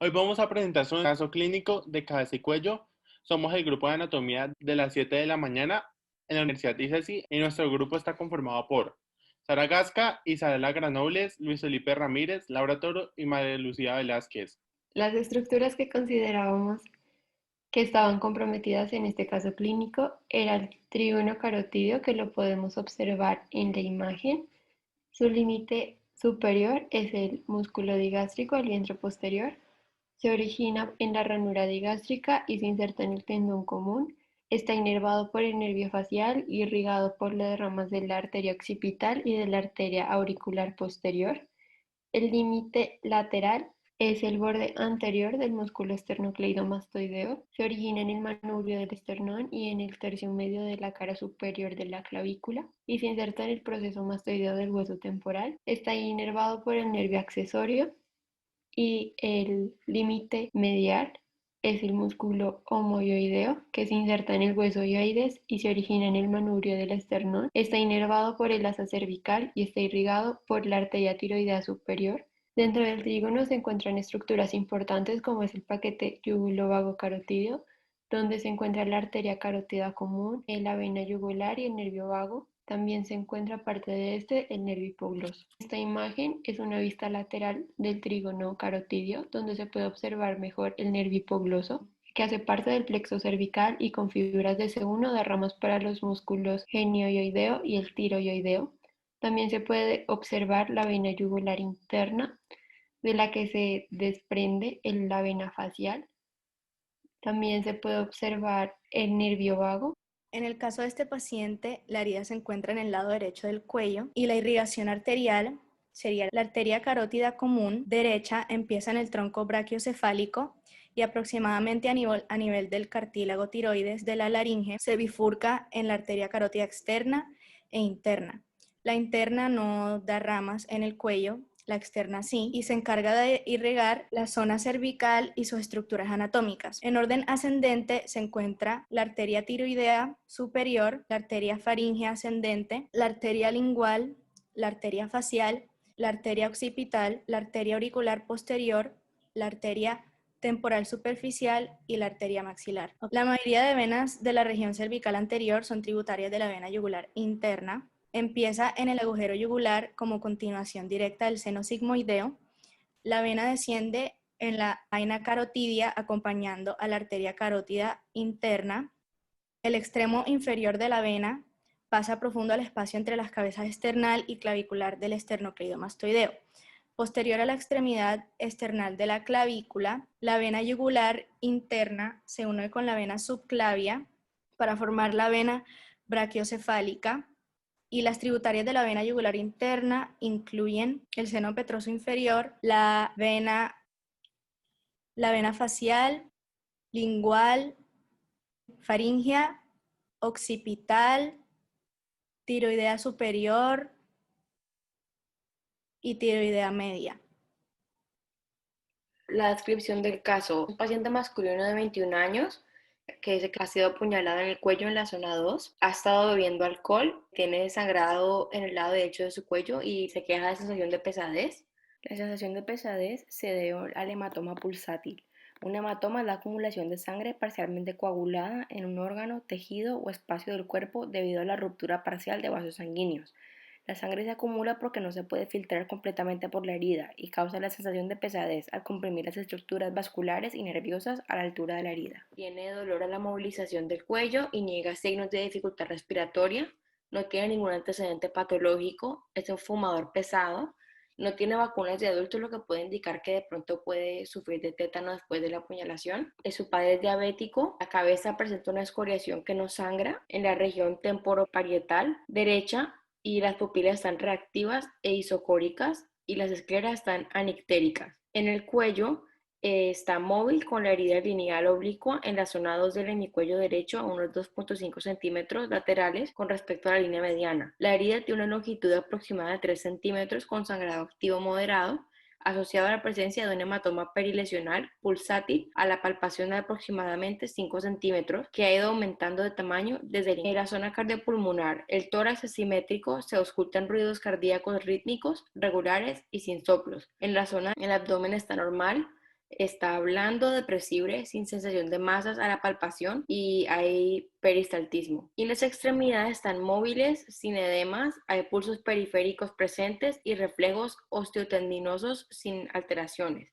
Hoy vamos a presentar un caso clínico de cabeza y cuello. Somos el grupo de anatomía de las 7 de la mañana en la Universidad de ICESI y nuestro grupo está conformado por Sara Gasca, Isabela Granobles, Luis Felipe Ramírez, Laura Toro y María Lucía Velázquez. Las estructuras que considerábamos que estaban comprometidas en este caso clínico era el trígono carotidio, que lo podemos observar en la imagen. Su límite superior es el músculo digástrico, el vientre posterior. Se origina en la ranura digástrica y se inserta en el tendón común. Está inervado por el nervio facial, irrigado por las ramas de la arteria occipital y de la arteria auricular posterior. El límite lateral es el borde anterior del músculo esternocleidomastoideo. Se origina en el manubrio del esternón y en el tercio medio de la cara superior de la clavícula y se inserta en el proceso mastoideo del hueso temporal. Está inervado por el nervio accesorio y el límite medial es el músculo homoioideo, que se inserta en el hueso ioides y se origina en el manubrio del esternón. Está inervado por el asa cervical y está irrigado por la arteria tiroidea superior. Dentro del trígono se encuentran estructuras importantes como es el paquete yugulo-vago-carotídeo, donde se encuentra la arteria carótida común, la vena yugular y el nervio vago. También se encuentra parte de este el nervio hipogloso. Esta imagen es una vista lateral del trígono carotidio, donde se puede observar mejor el nervio hipogloso, que hace parte del plexo cervical y con fibras de C1 da ramas para los músculos genioideo y el tiroideo. También se puede observar la vena yugular interna, de la que se desprende la vena facial. También se puede observar el nervio vago. En el caso de este paciente, la herida se encuentra en el lado derecho del cuello y la irrigación arterial sería la arteria carótida común derecha, empieza en el tronco brachiocefálico y aproximadamente a nivel del cartílago tiroides de la laringe se bifurca en la arteria carótida externa e interna. La interna no da ramas en el cuello, la externa sí, y se encarga de irrigar la zona cervical y sus estructuras anatómicas. En orden ascendente se encuentra la arteria tiroidea superior, la arteria faríngea ascendente, la arteria lingual, la arteria facial, la arteria occipital, la arteria auricular posterior, la arteria temporal superficial y la arteria maxilar. La mayoría de venas de la región cervical anterior son tributarias de la vena yugular interna. Empieza en el agujero yugular como continuación directa del seno sigmoideo. La vena desciende en la vaina carotidia acompañando a la arteria carótida interna. El extremo inferior de la vena pasa profundo al espacio entre las cabezas external y clavicular del esternocleidomastoideo. Posterior a la extremidad external de la clavícula, la vena yugular interna se une con la vena subclavia para formar la vena brachiocefálica, y las tributarias de la vena yugular interna incluyen el seno petroso inferior, la vena facial, lingual, faríngea, occipital, tiroidea superior y tiroidea media. La descripción del caso: un paciente masculino de 21 años que ha sido apuñalado en el cuello en la zona 2, ha estado bebiendo alcohol, tiene sangrado en el lado derecho de su cuello y se queja de sensación de pesadez. La sensación de pesadez se debe al hematoma pulsátil. Un hematoma es la acumulación de sangre parcialmente coagulada en un órgano, tejido o espacio del cuerpo debido a la ruptura parcial de vasos sanguíneos. La sangre se acumula porque no se puede filtrar completamente por la herida y causa la sensación de pesadez al comprimir las estructuras vasculares y nerviosas a la altura de la herida. Tiene dolor a la movilización del cuello y niega signos de dificultad respiratoria. No tiene ningún antecedente patológico. Es un fumador pesado. No tiene vacunas de adultos, lo que puede indicar que de pronto puede sufrir de tétano después de la apuñalación. Su padre es diabético. La cabeza presenta una escoriación que no sangra en la región temporoparietal derecha y las pupilas están reactivas e isocóricas y las escleras están anictéricas. En el cuello está móvil con la herida lineal oblicua en la zona 2 del hemicuello derecho a unos 2.5 centímetros laterales con respecto a la línea mediana. La herida tiene una longitud aproximada de 3 centímetros con sangrado activo moderado, asociado a la presencia de un hematoma perilesional pulsátil a la palpación de aproximadamente 5 centímetros, que ha ido aumentando de tamaño desde la zona cardiopulmonar. El tórax es simétrico, se auscultan ruidos cardíacos rítmicos, regulares y sin soplos. En la zona, el abdomen está normal, está blando, depresible, sin sensación de masas a la palpación y hay peristaltismo. Y las extremidades están móviles, sin edemas, hay pulsos periféricos presentes y reflejos osteotendinosos sin alteraciones.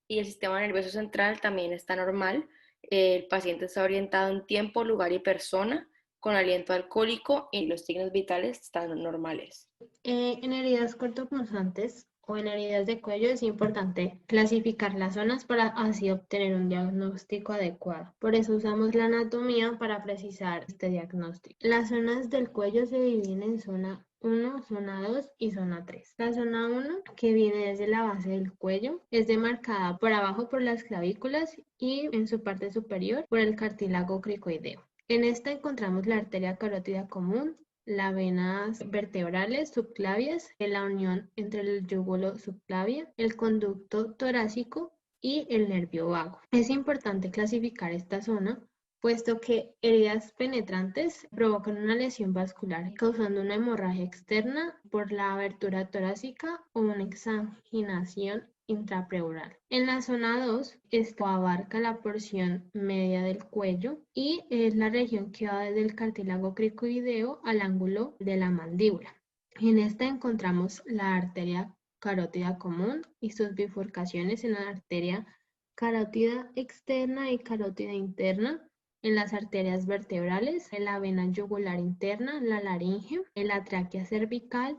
Y el sistema nervioso central también está normal. El paciente está orientado en tiempo, lugar y persona, con aliento alcohólico y los signos vitales están normales. En heridas cortopunzantes o en heridas de cuello es importante clasificar las zonas para así obtener un diagnóstico adecuado. Por eso usamos la anatomía para precisar este diagnóstico. Las zonas del cuello se dividen en zona 1, zona 2 y zona 3. La zona 1, que viene desde la base del cuello, es demarcada por abajo por las clavículas y en su parte superior por el cartílago cricoideo. En esta encontramos la arteria carótida común, las venas vertebrales subclavias, la unión entre el yúgulo subclavia, el conducto torácico y el nervio vago. Es importante clasificar esta zona, puesto que heridas penetrantes provocan una lesión vascular, causando una hemorragia externa por la abertura torácica o una exanginación intrapleural. En la zona 2, esto abarca la porción media del cuello y es la región que va desde el cartílago cricoideo al ángulo de la mandíbula. En esta encontramos la arteria carótida común y sus bifurcaciones en la arteria carótida externa y carótida interna, en las arterias vertebrales, en la vena yugular interna, la laringe, en la tráquea cervical,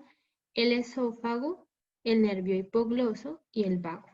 el esófago, el nervio hipogloso y el vago.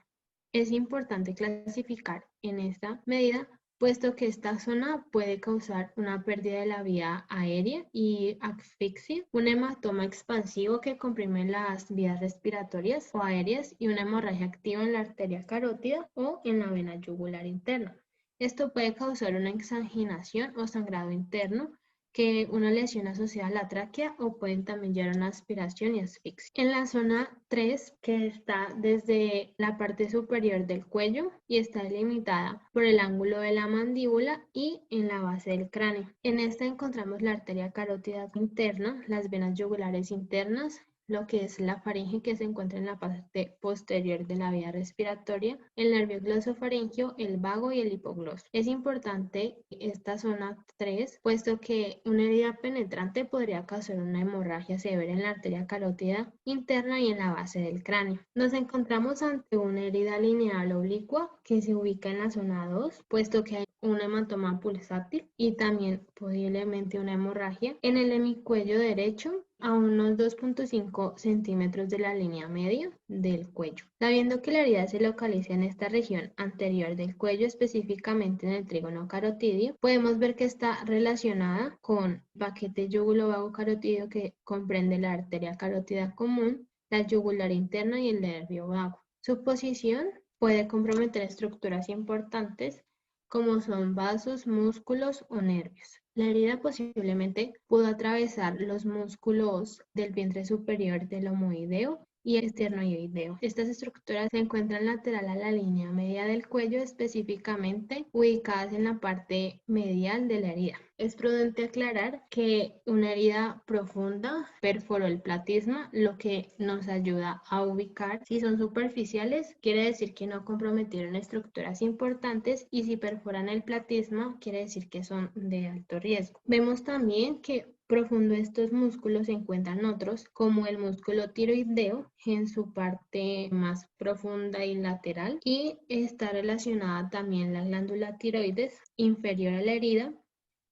Es importante clasificar en esta medida, puesto que esta zona puede causar una pérdida de la vía aérea y asfixia, un hematoma expansivo que comprime las vías respiratorias o aéreas y una hemorragia activa en la arteria carótida o en la vena yugular interna. Esto puede causar una exanginación o sangrado interno, que una lesión asociada a la tráquea o pueden también llevar a una aspiración y asfixia. En la zona 3, que está desde la parte superior del cuello y está delimitada por el ángulo de la mandíbula y en la base del cráneo. En esta encontramos la arteria carótida interna, las venas yugulares internas, lo que es la faringe, que se encuentra en la parte posterior de la vía respiratoria, el nervio glosofaringeo, el vago y el hipogloso. Es importante esta zona 3, puesto que una herida penetrante podría causar una hemorragia severa en la arteria carótida interna y en la base del cráneo. Nos encontramos ante una herida lineal oblicua que se ubica en la zona 2, puesto que hay un hematoma pulsátil y también posiblemente una hemorragia en el hemicuello derecho a unos 2.5 centímetros de la línea media del cuello. Sabiendo que la herida se localiza en esta región anterior del cuello, específicamente en el trígono carotidio, podemos ver que está relacionada con el paquete yúgulo-vago carotidio, que comprende la arteria carótida común, la yugular interna y el nervio vago. Su posición puede comprometer estructuras importantes como son vasos, músculos o nervios. La herida posiblemente pudo atravesar los músculos del vientre superior del omoideo y esternoideo. Estas estructuras se encuentran lateral a la línea media del cuello, específicamente ubicadas en la parte medial de la herida. Es prudente aclarar que una herida profunda perforó el platisma, lo que nos ayuda a ubicar si son superficiales, quiere decir que no comprometieron estructuras importantes, y si perforan el platisma, quiere decir que son de alto riesgo. Vemos también que profundo estos músculos se encuentran otros, como el músculo tiroideo en su parte más profunda y lateral, y está relacionada también la glándula tiroides inferior a la herida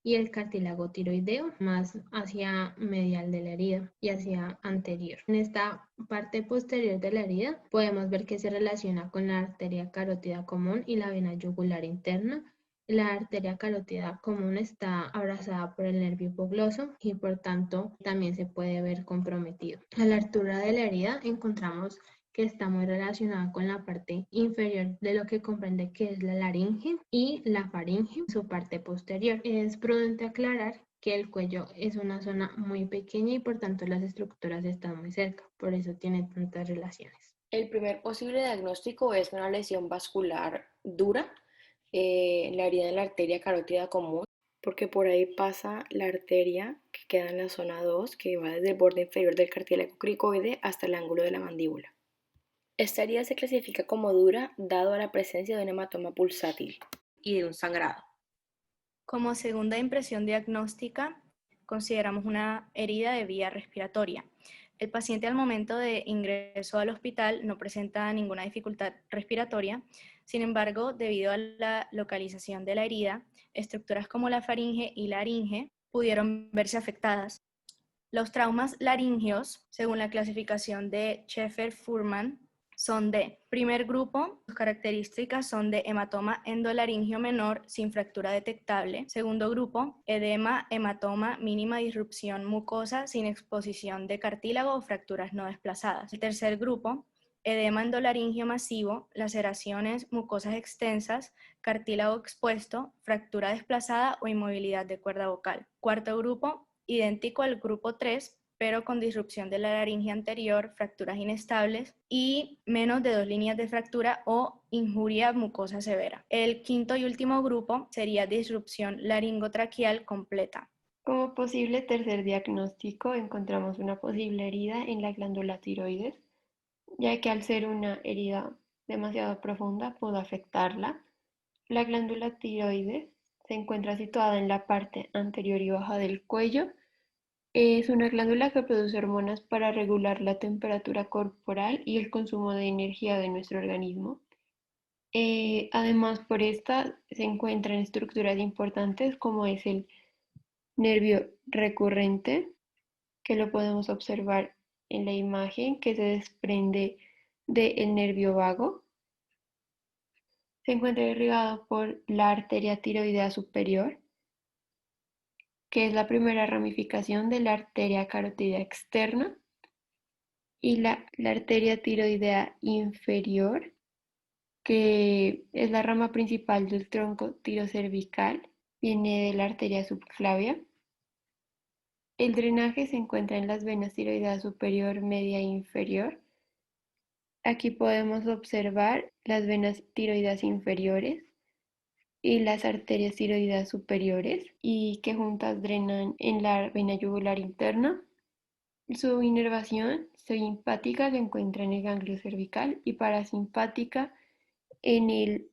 y el cartílago tiroideo más hacia medial de la herida y hacia anterior. En esta parte posterior de la herida podemos ver que se relaciona con la arteria carótida común y la vena yugular interna. La arteria carótida común está abrazada por el nervio hipogloso y por tanto también se puede ver comprometido. A la altura de la herida encontramos que está muy relacionada con la parte inferior de lo que comprende que es la laringe y la faringe, su parte posterior. Es prudente aclarar que el cuello es una zona muy pequeña y por tanto las estructuras están muy cerca, por eso tiene tantas relaciones. El primer posible diagnóstico es una lesión vascular dura, la herida en la arteria carótida común, porque por ahí pasa la arteria que queda en la zona 2, que va desde el borde inferior del cartílago cricoide hasta el ángulo de la mandíbula. Esta herida se clasifica como dura dado la presencia de un hematoma pulsátil y de un sangrado. Como segunda impresión diagnóstica, consideramos una herida de vía respiratoria. El paciente al momento de ingreso al hospital no presenta ninguna dificultad respiratoria, sin embargo, debido a la localización de la herida, estructuras como la faringe y laringe pudieron verse afectadas. Los traumas laringeos, según la clasificación de Sheffer-Furman, son de primer grupo, sus características son de hematoma endolaringio menor sin fractura detectable. Segundo grupo, edema, hematoma, mínima disrupción mucosa sin exposición de cartílago o fracturas no desplazadas. El tercer grupo, edema endolaringio masivo, laceraciones mucosas extensas, cartílago expuesto, fractura desplazada o inmovilidad de cuerda vocal. Cuarto grupo, idéntico al grupo 3, pero con disrupción de la laringe anterior, fracturas inestables y menos de 2 líneas de fractura o injuria mucosa severa. El quinto y último grupo sería disrupción laringotraqueal completa. Como posible tercer diagnóstico encontramos una posible herida en la glándula tiroides, ya que al ser una herida demasiado profunda puede afectarla. La glándula tiroides se encuentra situada en la parte anterior y baja del cuello. Es una glándula que produce hormonas para regular la temperatura corporal y el consumo de energía de nuestro organismo. Además, por esta se encuentran estructuras importantes como es el nervio recurrente, que lo podemos observar en la imagen, que se desprende del nervio vago. Se encuentra irrigado por la arteria tiroidea superior, que es la primera ramificación de la arteria carotídea externa, y la arteria tiroidea inferior, que es la rama principal del tronco tirocervical, viene de la arteria subclavia. El drenaje se encuentra en las venas tiroideas superior, media e inferior. Aquí podemos observar las venas tiroideas inferiores y las arterias tiroideas superiores, y que juntas drenan en la vena yugular interna. Su inervación simpática se encuentra en el ganglio cervical y parasimpática en el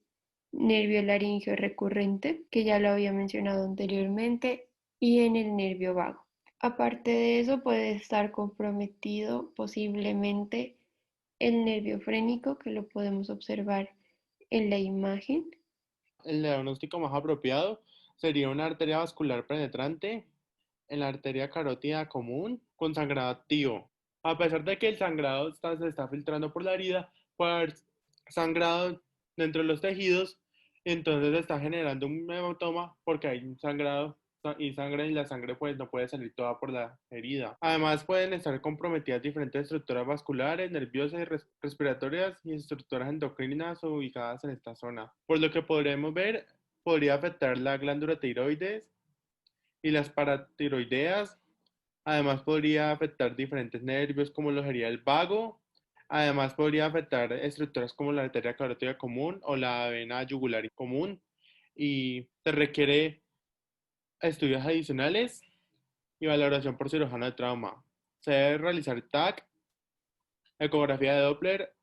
nervio laríngeo recurrente, que ya lo había mencionado anteriormente, y en el nervio vago. Aparte de eso, puede estar comprometido posiblemente el nervio frénico, que lo podemos observar en la imagen. El diagnóstico más apropiado sería una arteria vascular penetrante en la arteria carótida común con sangrado activo. A pesar de que el sangrado se está filtrando por la herida, puede haber sangrado dentro de los tejidos, entonces está generando un hematoma porque hay un sangrado y sangre, y la sangre pues no puede salir toda por la herida. Además pueden estar comprometidas diferentes estructuras vasculares, nerviosas y respiratorias y estructuras endocrinas ubicadas en esta zona. Por lo que podremos ver, podría afectar la glándula tiroides y las paratiroideas. Además podría afectar diferentes nervios como lo sería el vago. Además podría afectar estructuras como la arteria carótida común o la vena yugular común, y se requiere estudios adicionales y valoración por cirujano de trauma. Se debe realizar TAC, ecografía de Doppler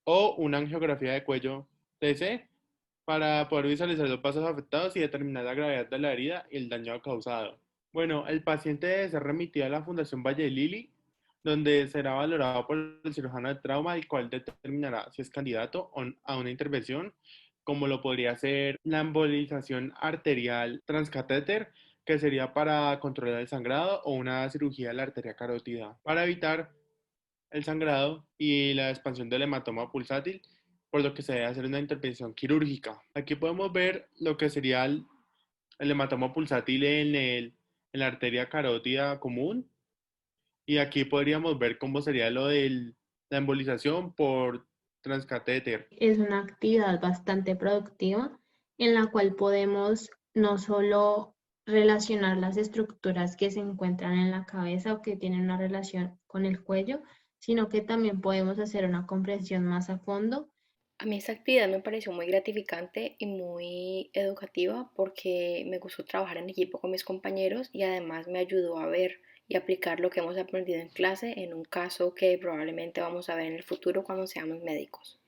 o una angiografía de cuello TC para poder visualizar los pasos afectados y determinar la gravedad de la herida y el daño causado. Bueno, el paciente debe ser remitido a la Fundación Valle Lili, donde será valorado por el cirujano de trauma, el cual determinará si es candidato a una intervención, como lo podría ser la embolización arterial transcatéter, que sería para controlar el sangrado, o una cirugía de la arteria carótida para evitar el sangrado y la expansión del hematoma pulsátil, por lo que se debe hacer una intervención quirúrgica. Aquí podemos ver lo que sería el hematoma pulsátil en la arteria carótida común, y aquí podríamos ver cómo sería lo de la embolización por transcatéter. Es una actividad bastante productiva en la cual podemos no solo relacionar las estructuras que se encuentran en la cabeza o que tienen una relación con el cuello, sino que también podemos hacer una comprensión más a fondo. A mí esta actividad me pareció muy gratificante y muy educativa porque me gustó trabajar en equipo con mis compañeros y además me ayudó a ver y aplicar lo que hemos aprendido en clase en un caso que probablemente vamos a ver en el futuro cuando seamos médicos.